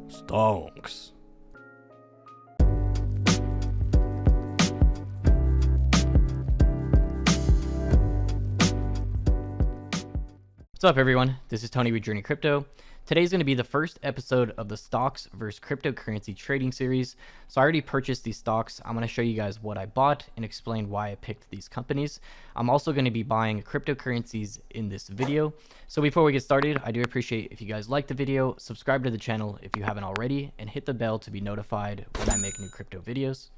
Stonks. What's up, everyone? This is Tony with JRNYcrypto. Today's going to be the first episode of the stocks versus cryptocurrency trading series. So I already purchased these stocks. I'm going to show you guys what I bought and explain why I picked these companies. I'm also going to be buying cryptocurrencies in this video. So before we get started, I do appreciate if you guys like the video, subscribe to the channel if you haven't already, and hit the bell to be notified when I make new crypto videos.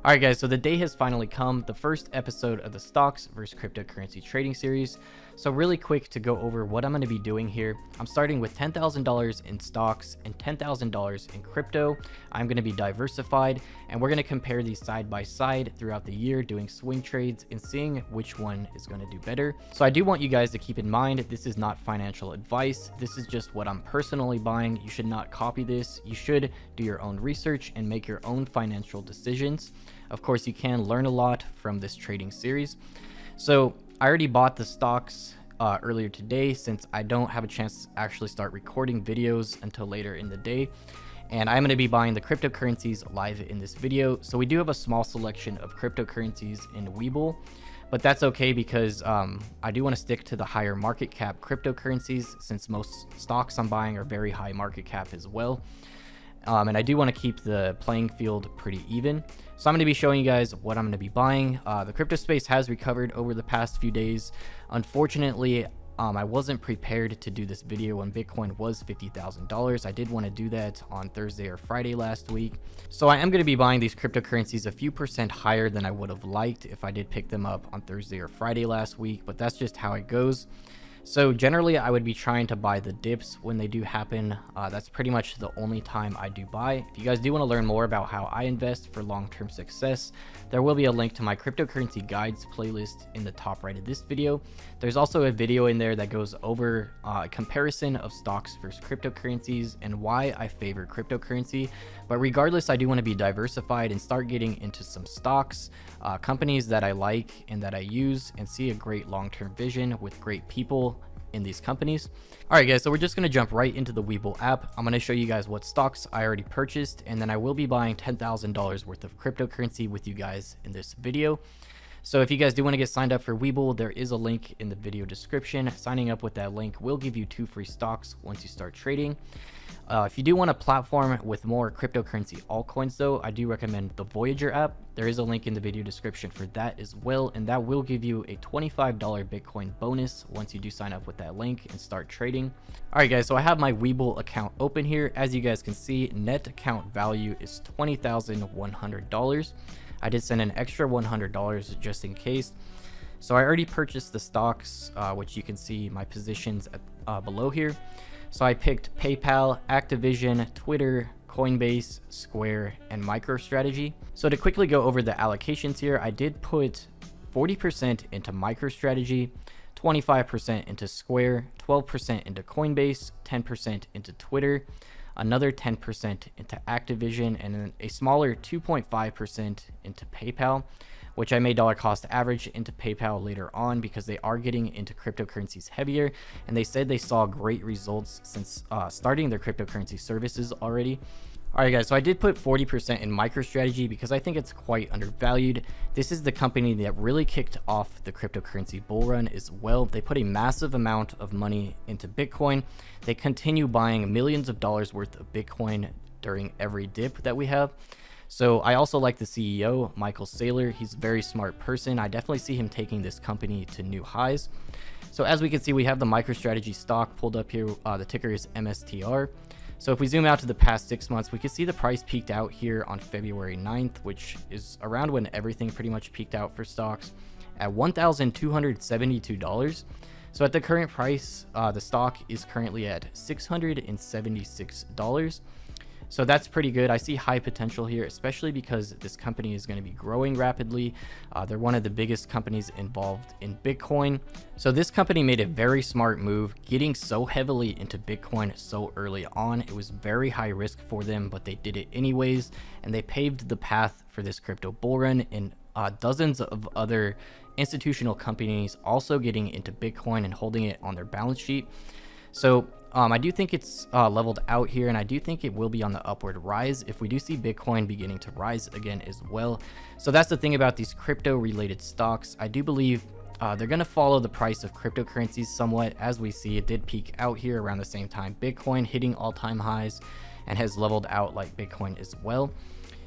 Alright guys, so the day has finally come, the first episode of the stocks versus cryptocurrency trading series. So really quick to go over what I'm going to be doing here. I'm starting with $10,000 in stocks and $10,000 in crypto. I'm going to be diversified, and we're going to compare these side by side throughout the year, doing swing trades and seeing which one is going to do better. So I do want you guys to keep in mind, this is not financial advice. This is just what I'm personally buying. You should not copy this. You should do your own research and make your own financial decisions. Of course, you can learn a lot from this trading series. So I already bought the stocks earlier today, since I don't have a chance to actually start recording videos until later in the day. And I'm going to be buying the cryptocurrencies live in this video. So we do have a small selection of cryptocurrencies in Webull, but that's okay because I do want to stick to the higher market cap cryptocurrencies, since most stocks I'm buying are very high market cap as well. And I do want to keep the playing field pretty even. So I'm going to be showing you guys what I'm going to be buying. The crypto space has recovered over the past few days. Unfortunately, I wasn't prepared to do this video when Bitcoin was $50,000. I did want to do that on Thursday or Friday last week. So I am going to be buying these cryptocurrencies a few percent higher than I would have liked if I did pick them up on Thursday or Friday last week, but that's just how it goes. So generally, I would be trying to buy the dips when they do happen. That's pretty much the only time I do buy. If you guys do want to learn more about how I invest for long-term success, there will be a link to my cryptocurrency guides playlist in the top right of this video. There's also a video in there that goes over a comparison of stocks versus cryptocurrencies and why I favor cryptocurrency. But regardless, I do want to be diversified and start getting into some stocks, companies that I like and that I use, and see a great long-term vision with great people in these companies. Alright guys, so we're just going to jump right into the Webull app. I'm going to show you guys what stocks I already purchased, and then I will be buying $10,000 worth of cryptocurrency with you guys in this video. So if you guys do want to get signed up for Webull, there is a link in the video description. Signing up with that link will give you 2 free stocks once you start trading. If you do want a platform with more cryptocurrency altcoins though, I do recommend the Voyager app. There is a link in the video description for that as well, and that will give you a $25 Bitcoin bonus once you do sign up with that link and start trading. Alright guys, so I have my Webull account open here. As you guys can see, net account value is $20,100. I did send an extra $100 just in case. So I already purchased the stocks, which you can see my positions below here. So I picked PayPal, Activision, Twitter, Coinbase, Square, and MicroStrategy. So to quickly go over the allocations here, I did put 40% into MicroStrategy, 25% into Square, 12% into Coinbase, 10% into Twitter, another 10% into Activision, and then a smaller 2.5% into PayPal, which I may dollar cost average into PayPal later on because they are getting into cryptocurrencies heavier, and they said they saw great results since starting their cryptocurrency services already. Alright guys, so I did put 40% in MicroStrategy because I think it's quite undervalued. This is the company that really kicked off the cryptocurrency bull run as well. They put a massive amount of money into Bitcoin. They continue buying millions of dollars worth of Bitcoin during every dip that we have. So I also like the CEO, Michael Saylor. He's a very smart person. I definitely see him taking this company to new highs. So as we can see, we have the MicroStrategy stock pulled up here. The ticker is MSTR. So if we zoom out to the past 6 months, we can see the price peaked out here on February 9th, which is around when everything pretty much peaked out for stocks, at $1,272. So at the current price, the stock is currently at $676. So that's pretty good. I see high potential here, especially because this company is going to be growing rapidly. They're one of the biggest companies involved in Bitcoin. So this company made a very smart move, getting so heavily into Bitcoin so early on. It was very high risk for them, but they did it anyways, and they paved the path for this crypto bull run in dozens of other institutional companies also getting into Bitcoin and holding it on their balance sheet. So I do think it's leveled out here, and I do think it will be on the upward rise if we do see Bitcoin beginning to rise again as well. So that's the thing about these crypto related stocks. I do believe they're going to follow the price of cryptocurrencies somewhat. As we see, it did peak out here around the same time Bitcoin hitting all-time highs and has leveled out like Bitcoin as well.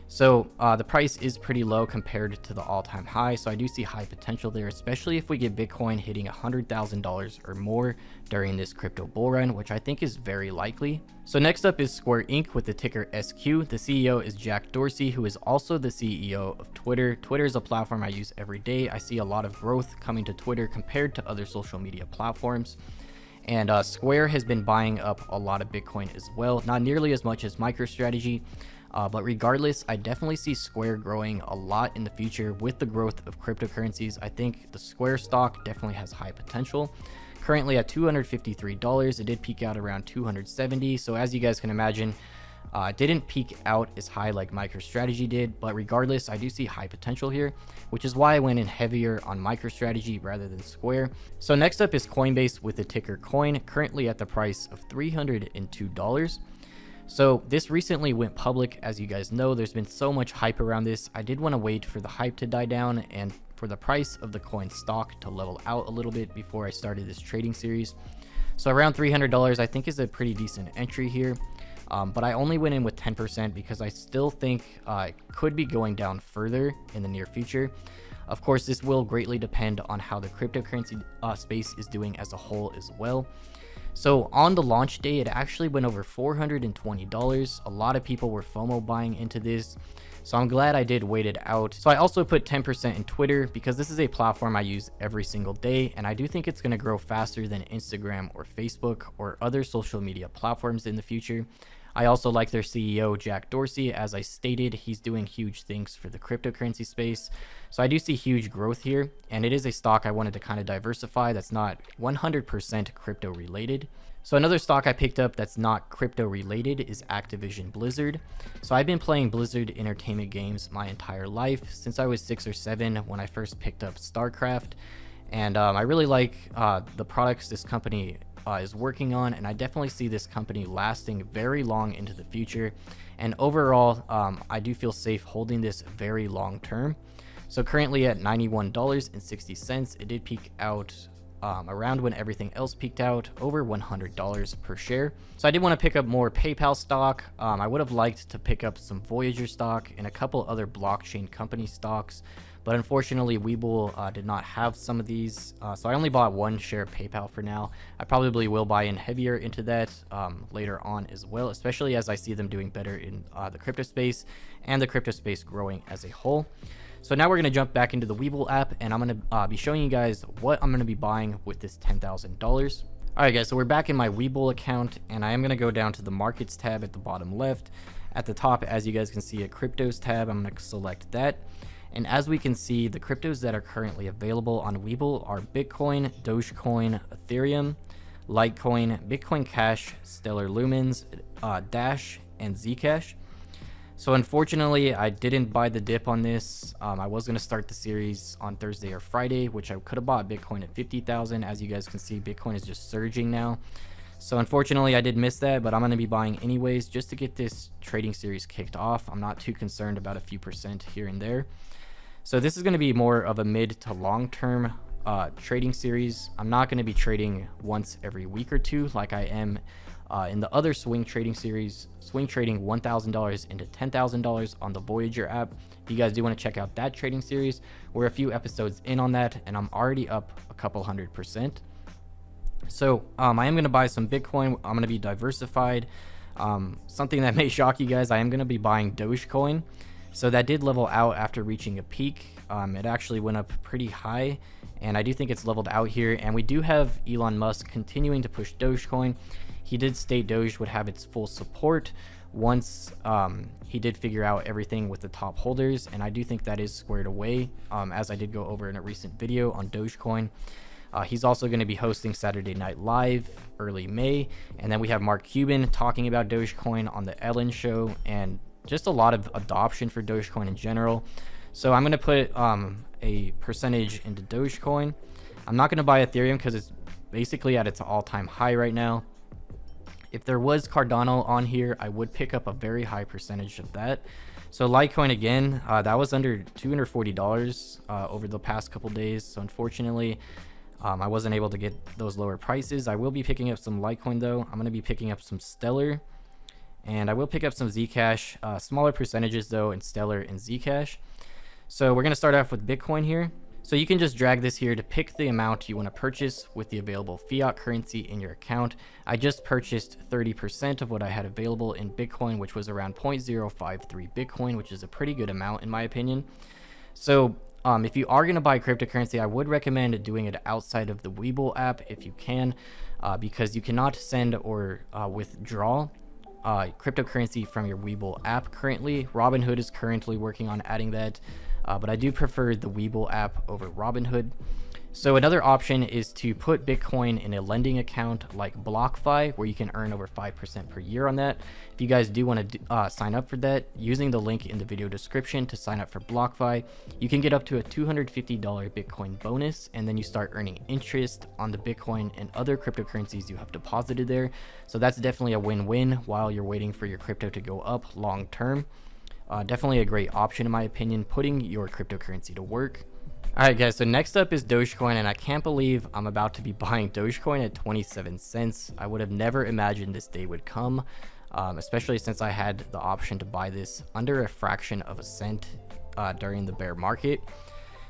So the price is pretty low compared to the all-time high. So I do see high potential there, especially if we get Bitcoin hitting $100,000 or more during this crypto bull run, which I think is very likely. So next up is Square Inc. with the ticker SQ. The CEO is Jack Dorsey, who is also the CEO of Twitter. Twitter is a platform I use every day. I see a lot of growth coming to Twitter compared to other social media platforms. And Square has been buying up a lot of Bitcoin as well, not nearly as much as MicroStrategy. But regardless, I definitely see Square growing a lot in the future with the growth of cryptocurrencies. I think the Square stock definitely has high potential. Currently at $253, it did peak out around $270. So as you guys can imagine, it didn't peak out as high like MicroStrategy did, but regardless, I do see high potential here, which is why I went in heavier on MicroStrategy rather than Square. So next up is Coinbase with the ticker COIN, currently at the price of $302. So this recently went public. As you guys know, there's been so much hype around this. I did want to wait for the hype to die down and for the price of the coin stock to level out a little bit before I started this trading series. So around $300 I think is a pretty decent entry here. But I only went in with 10% because I still think it could be going down further in the near future. Of course, this will greatly depend on how the cryptocurrency space is doing as a whole as well. So on the launch day, it actually went over $420. A lot of people were FOMO buying into this. So I'm glad I did wait it out. So I also put 10% in Twitter because this is a platform I use every single day. And I do think it's going to grow faster than Instagram or Facebook or other social media platforms in the future. I also like their CEO, Jack Dorsey. As I stated, he's doing huge things for the cryptocurrency space. So I do see huge growth here, and it is a stock I wanted to kind of diversify that's not 100% crypto related. So another stock I picked up that's not crypto related is Activision Blizzard. So I've been playing Blizzard Entertainment games my entire life since I was 6 or 7 when I first picked up StarCraft. And I really like the products this company is working on, and I definitely see this company lasting very long into the future. And overall, I do feel safe holding this very long term. So currently at $91.60, it did peak out around when everything else peaked out, over $100 per share. So I did want to pick up more PayPal stock. I would have liked to pick up some Voyager stock and a couple other blockchain company stocks, but unfortunately Webull did not have some of these, so I only bought one share of PayPal for now. I probably will buy in heavier into that later on as well, especially as I see them doing better in the crypto space and the crypto space growing as a whole. So now we're going to jump back into the Webull app, and I'm going to be showing you guys what I'm going to be buying with this $10,000. Alright guys, so we're back in my Webull account, and I am going to go down to the markets tab at the bottom left. At the top, as you guys can see, a cryptos tab. I'm going to select that. And as we can see, the cryptos that are currently available on Webull are Bitcoin, Dogecoin, Ethereum, Litecoin, Bitcoin Cash, Stellar Lumens, Dash, and Zcash. So unfortunately, I didn't buy the dip on this. I was going to start the series on Thursday or Friday, which I could have bought Bitcoin at 50,000. As you guys can see, Bitcoin is just surging now. So unfortunately, I did miss that, but I'm going to be buying anyways just to get this trading series kicked off. I'm not too concerned about a few percent here and there. So this is going to be more of a mid to long term trading series. I'm not going to be trading once every week or two like I am in the other swing trading series, swing trading $1,000 into $10,000 on the Voyager app. If you guys do want to check out that trading series, we're a few episodes in on that, and I'm already up a couple 100%. So I am going to buy some Bitcoin. I'm going to be diversified. Something that may shock you guys, I am going to be buying Dogecoin. So that did level out after reaching a peak. It actually went up pretty high, and I do think it's leveled out here. And we do have Elon Musk continuing to push Dogecoin. He did state Doge would have its full support once he did figure out everything with the top holders, and I do think that is squared away, as I did go over in a recent video on Dogecoin. He's also going to be hosting Saturday Night Live early May, and then we have Mark Cuban talking about Dogecoin on the Ellen Show, and just a lot of adoption for Dogecoin in general. So I'm going to put a percentage into Dogecoin. I'm not going to buy Ethereum because it's basically at its all-time high right now. If there was Cardano on here, I would pick up a very high percentage of that. So Litecoin again, that was under $240 over the past couple days. So unfortunately, I wasn't able to get those lower prices. I will be picking up some Litecoin though. I'm going to be picking up some Stellar, and I will pick up some Zcash, smaller percentages though in Stellar and Zcash. So we're going to start off with Bitcoin here. So you can just drag this here to pick the amount you want to purchase with the available fiat currency in your account. I just purchased 30% of what I had available in Bitcoin, which was around 0.053 Bitcoin, which is a pretty good amount in my opinion. So if you are going to buy cryptocurrency, I would recommend doing it outside of the Webull app if you can, because you cannot send or withdraw cryptocurrency from your Webull app currently. Robinhood is currently working on adding that. But I do prefer the Webull app over Robinhood. So another option is to put Bitcoin in a lending account like BlockFi, where you can earn over 5% per year on that. If you guys do want to sign up for that, using the link in the video description to sign up for BlockFi, you can get up to a $250 Bitcoin bonus, and then you start earning interest on the Bitcoin and other cryptocurrencies you have deposited there. So that's definitely a win-win while you're waiting for your crypto to go up long term. Definitely a great option in my opinion, putting your cryptocurrency to work. Alright guys, so next up is Dogecoin, and I can't believe I'm about to be buying Dogecoin at 27 cents. I would have never imagined this day would come, especially since I had the option to buy this under a fraction of a cent during the bear market.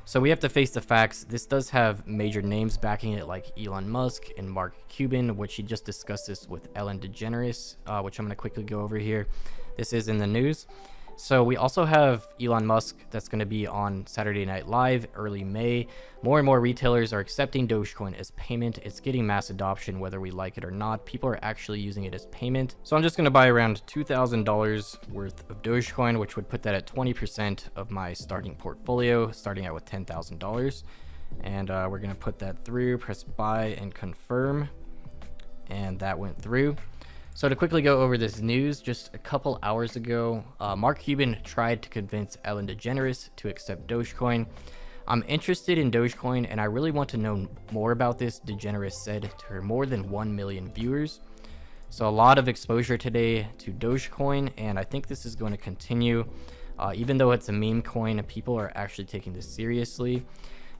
So we have to face the facts. This does have major names backing it like Elon Musk and Mark Cuban, which he just discussed this with Ellen DeGeneres, which I'm going to quickly go over here. This is in the news. So we also have Elon Musk that's going to be on Saturday Night Live early May. More and more retailers are accepting Dogecoin as payment. It's getting mass adoption whether we like it or not. People are actually using it as payment. So I'm just going to buy around $2,000 worth of Dogecoin, which would put that at 20% of my starting portfolio, starting out with $10,000. And we're going to put that through, press buy and confirm. And that went through. So to quickly go over this news, just a couple hours ago, Mark Cuban tried to convince Ellen DeGeneres to accept Dogecoin. I'm interested in Dogecoin and I really want to know more about this, DeGeneres said to her more than 1 million viewers. So a lot of exposure today to Dogecoin, and I think this is going to continue. Even though it's a meme coin, people are actually taking this seriously.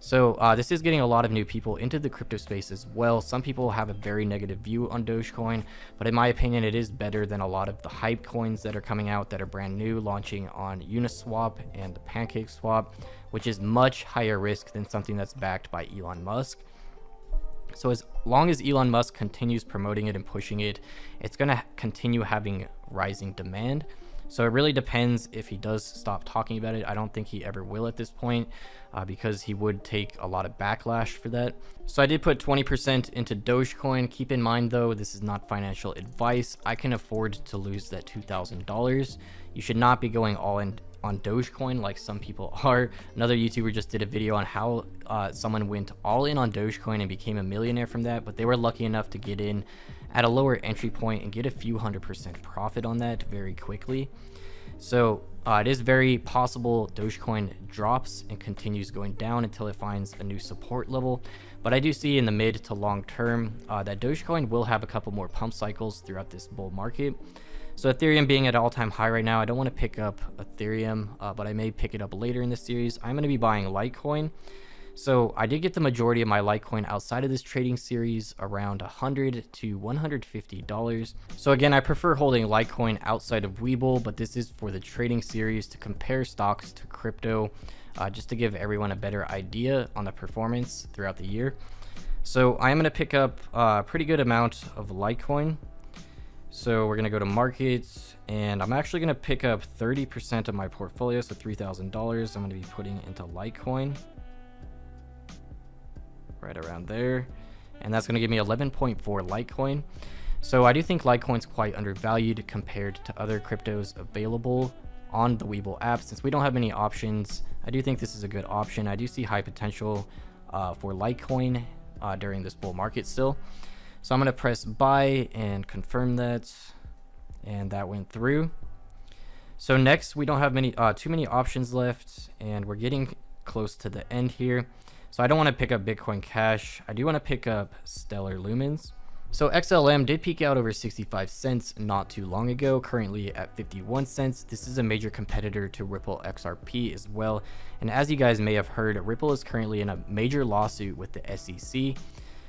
So this is getting a lot of new people into the crypto space as well. Some people have a very negative view on Dogecoin, but in my opinion, it is better than a lot of the hype coins that are coming out that are brand new, launching on Uniswap and PancakeSwap, which is much higher risk than something that's backed by Elon Musk. So as long as Elon Musk continues promoting it and pushing it, it's going to continue having rising demand. So it really depends if he does stop talking about it. I don't think he ever will at this point because he would take a lot of backlash for that. So I did put 20% into Dogecoin. Keep in mind though, this is not financial advice. I can afford to lose that $2,000. You should not be going all in on Dogecoin like some people are. Another YouTuber just did a video on how someone went all in on Dogecoin and became a millionaire from that, but they were lucky enough to get in at a lower entry point and get a few 100% profit on that very quickly. So it is very possible Dogecoin drops and continues going down until it finds a new support level. But I do see in the mid to long term that Dogecoin will have a couple more pump cycles throughout this bull market. So Ethereum being at all-time high right now, I don't want to pick up Ethereum, but I may pick it up later in the series. I'm going to be buying Litecoin. So I did get the majority of my Litecoin outside of this trading series, around $100 to $150. So again, I prefer holding Litecoin outside of Webull, but this is for the trading series to compare stocks to crypto, just to give everyone a better idea on the performance throughout the year. So I am going to pick up a pretty good amount of Litecoin. So we're going to go to markets, and I'm actually going to pick up 30% of my portfolio, so $3,000 I'm going to be putting into Litecoin. Right around there, and that's going to give me 11.4 Litecoin. So I do think Litecoin's quite undervalued compared to other cryptos available on the Webull app. Since we don't have many options, I do think this is a good option. I do see high potential for Litecoin during this bull market still. So I'm going to press buy and confirm that, and that went through. So next, we don't have too many options left, and we're getting close to the end here. So I don't want to pick up Bitcoin Cash. I do want to pick up Stellar Lumens. So XLM did peak out over 65 cents not too long ago, currently at 51 cents. This is a major competitor to Ripple XRP as well. And as you guys may have heard, Ripple is currently in a major lawsuit with the SEC.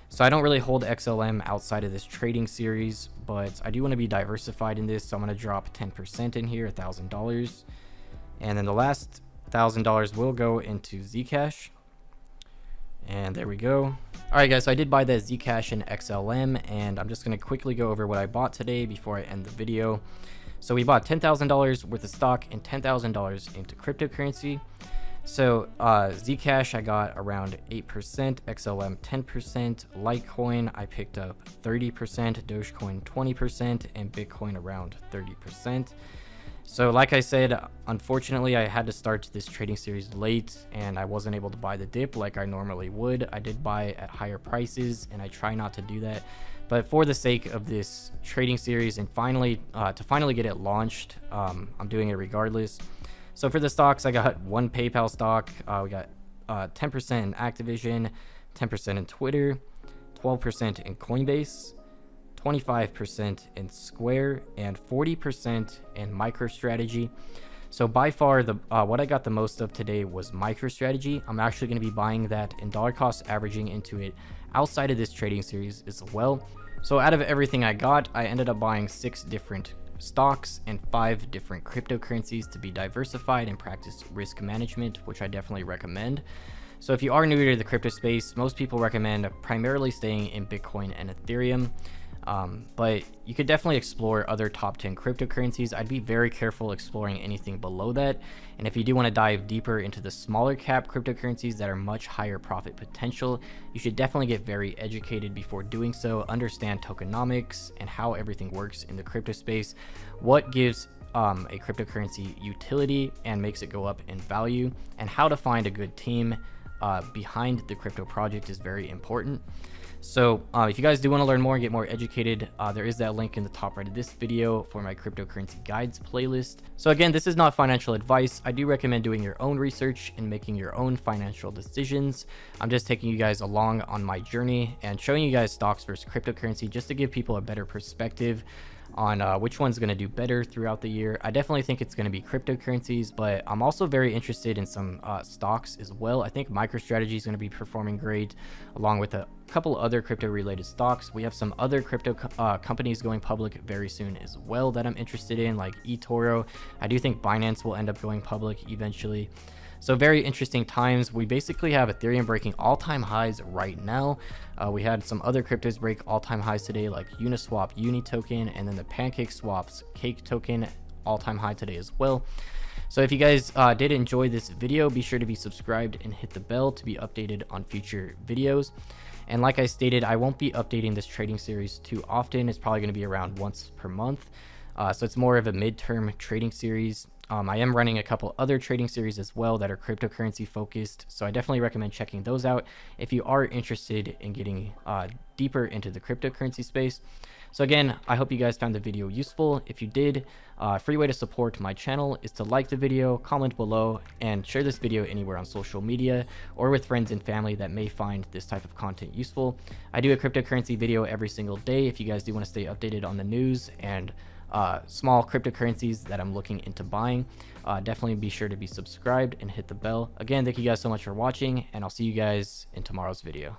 So I don't really hold XLM outside of this trading series, but I do want to be diversified in this. So I'm going to drop 10% in here, $1,000. And then the last $1,000 will go into Zcash. And there we go. All right, guys, so I did buy the Zcash and XLM, and I'm just going to quickly go over what I bought today before I end the video. So we bought $10,000 worth of stock and $10,000 into cryptocurrency. So Zcash I got around 8%, XLM 10%, Litecoin I picked up 30%, Dogecoin 20%, and Bitcoin around 30%. So like I said, unfortunately I had to start this trading series late and I wasn't able to buy the dip like I normally would. I did buy at higher prices and I try not to do that. But for the sake of this trading series and to finally get it launched, I'm doing it regardless. So for the stocks, I got one PayPal stock. We got 10% in Activision, 10% in Twitter, 12% in Coinbase, 25% in Square, and 40% in MicroStrategy. So by far, what I got the most of today was MicroStrategy. I'm actually going to be buying that in dollar cost averaging into it outside of this trading series as well. So out of everything I got, I ended up buying 6 different stocks and 5 different cryptocurrencies to be diversified and practice risk management, which I definitely recommend. So if you are new to the crypto space, most people recommend primarily staying in Bitcoin and Ethereum. But you could definitely explore other top 10 cryptocurrencies. I'd be very careful exploring anything below that. And if you do want to dive deeper into the smaller cap cryptocurrencies that are much higher profit potential, you should definitely get very educated before doing so. Understand tokenomics and how everything works in the crypto space, what gives a cryptocurrency utility and makes it go up in value, and how to find a good team behind the crypto project is very important. So if you guys do want to learn more and get more educated, there is that link in the top right of this video for my cryptocurrency guides playlist. So again, this is not financial advice. I do recommend doing your own research and making your own financial decisions. I'm just taking you guys along on my journey and showing you guys stocks versus cryptocurrency just to give people a better perspective on which one's going to do better throughout the year. I definitely think it's going to be cryptocurrencies, but I'm also very interested in some stocks as well. I think MicroStrategy is going to be performing great, along with a couple other crypto related stocks. We have some other crypto companies going public very soon as well that I'm interested in, like eToro. I do think Binance will end up going public eventually. So very interesting times. We basically have Ethereum breaking all-time highs right now. We had some other cryptos break all-time highs today, like Uniswap Uni token, and then the PancakeSwap's Cake token all-time high today as well. So if you guys did enjoy this video, be sure to be subscribed and hit the bell to be updated on future videos. And like I stated, I won't be updating this trading series too often. It's probably going to be around once per month. So it's more of a midterm trading series. I am running a couple other trading series as well that are cryptocurrency focused, so I definitely recommend checking those out if you are interested in getting deeper into the cryptocurrency space. So again, I hope you guys found the video useful. If you did, a free way to support my channel is to like the video, comment below, and share this video anywhere on social media or with friends and family that may find this type of content useful. I do a cryptocurrency video every single day if you guys do want to stay updated on the news and small cryptocurrencies that I'm looking into buying. Definitely be sure to be subscribed and hit the bell. Again, thank you guys so much for watching, and I'll see you guys in tomorrow's video.